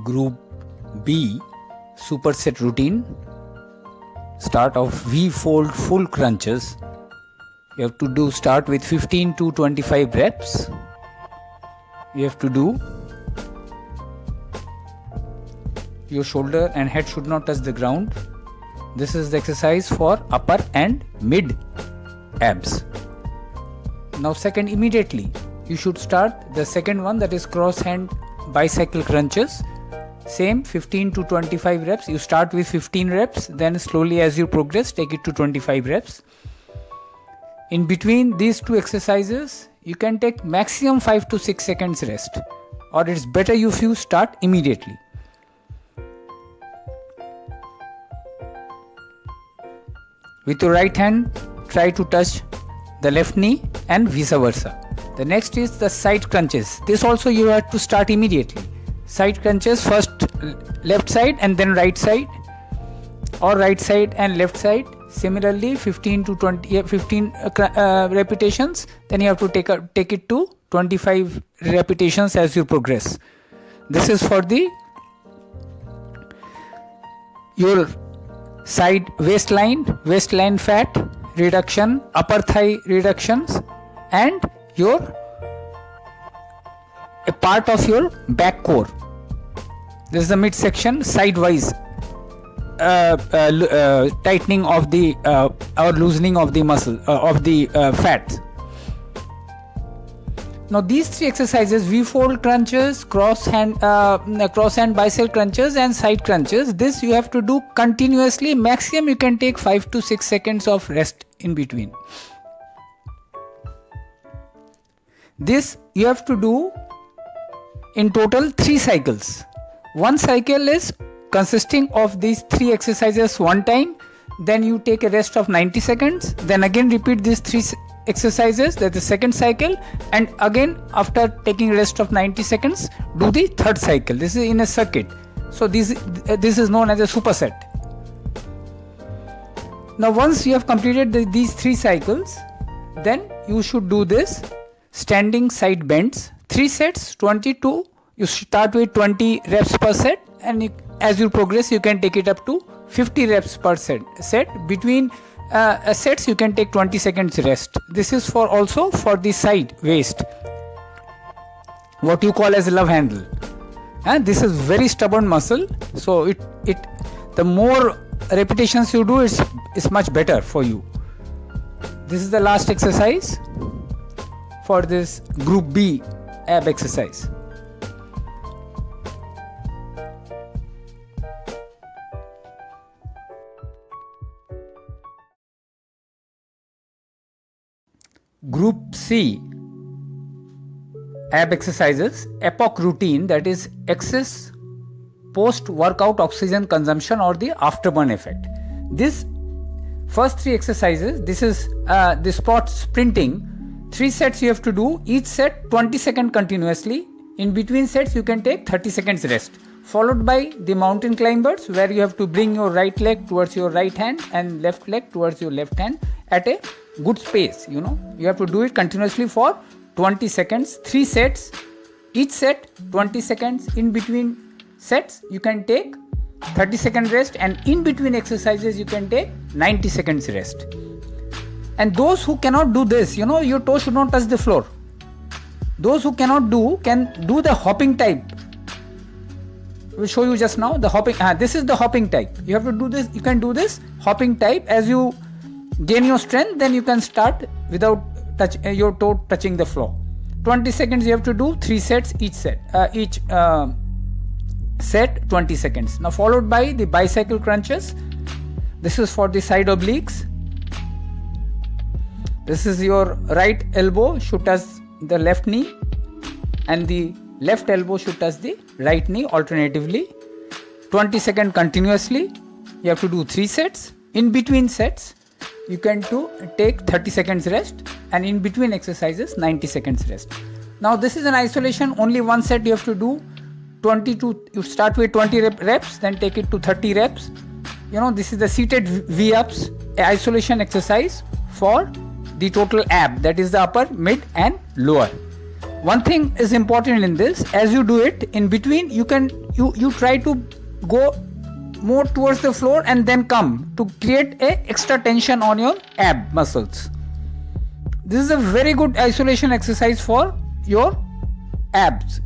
Group B superset routine. Start of V-fold full crunches. You have to start with 15 to 25 reps. You have to do, your shoulder and head should not touch the ground. This is the exercise for upper and mid abs. Now second, immediately you should start the second one, that is cross hand bicycle crunches. Same 15 to 25 reps. You start with 15 reps, then slowly as you progress take it to 25 reps. In between these two exercises you can take maximum 5 to 6 seconds rest, or it's better if you start immediately. With your right hand try to touch the left knee and vice versa. The next is the side crunches. This also you have to start immediately. Side crunches, first left side and then right side, or right side and left side. Similarly 15 to 20 repetitions, then you have to take it to 25 repetitions as you progress. This is for your side waistline fat reduction, upper thigh reductions, and a part of your back core. This is the midsection sidewise tightening of the or loosening of the muscle of the fat. Now these three exercises, V-fold crunches, cross hand bicycle crunches and side crunches, this you have to do continuously. Maximum you can take 5 to 6 seconds of rest in between. This you have to do in total 3 cycles. One cycle is consisting of these 3 exercises one time, then you take a rest of 90 seconds, then again repeat these 3 exercises, that's the second cycle, and again after taking rest of 90 seconds do the third cycle. This is in a circuit, so this is known as a superset. Now once you have completed these 3 cycles, then you should do this standing side bends, 3 sets, 22. You start with 20 reps per set, and as you progress you can take it up to 50 reps per set. Between sets you can take 20 seconds rest. This is also for the side waist, what you call as love handle, and this is very stubborn muscle, so the more repetitions you do, it's much better for you. This is the last exercise for this group B ab exercise. Group C ab exercises, epoch routine, that is excess post workout oxygen consumption or the afterburn effect. This first 3 exercises, this is the spot sprinting. 3 sets you have to do, each set 20 seconds continuously. In between sets you can take 30 seconds rest, followed by the mountain climbers, where you have to bring your right leg towards your right hand and left leg towards your left hand at a good space. You have to do it continuously for 20 seconds, 3 sets, each set 20 seconds. In between sets you can take 30 second rest, and in between exercises you can take 90 seconds rest. And those who cannot do this, your toes should not touch the floor. Those who cannot can do the hopping type. I will show you just now the hopping. This is the hopping type. You have to do this. You can do this hopping type. As you gain your strength, then you can start without your toe touching the floor. 20 seconds you have to do, 3 sets, each set 20 seconds. Now followed by the bicycle crunches. This is for the side obliques. This is your right elbow should touch the left knee, and the left elbow should touch the right knee alternatively. 20 seconds continuously. You have to do 3 sets. In between sets you can take 30 seconds rest, and in between exercises 90 seconds rest. Now this is an isolation, only one set you have to do. You start with 20 reps, then take it to 30 reps. This is the seated V-ups, isolation exercise for the total ab, that is the upper, mid and lower. one thing is important in this. As you do it, in between you try to go more towards the floor and then come to create a extra tension on your ab muscles. This is a very good isolation exercise for your abs,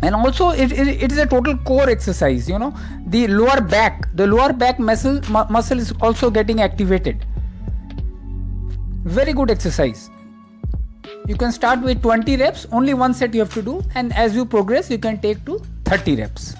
and also it is a total core exercise. The lower back muscle is also getting activated. Very good exercise. You can start with 20 reps, only one set you have to do, and as you progress you can take to 30 reps.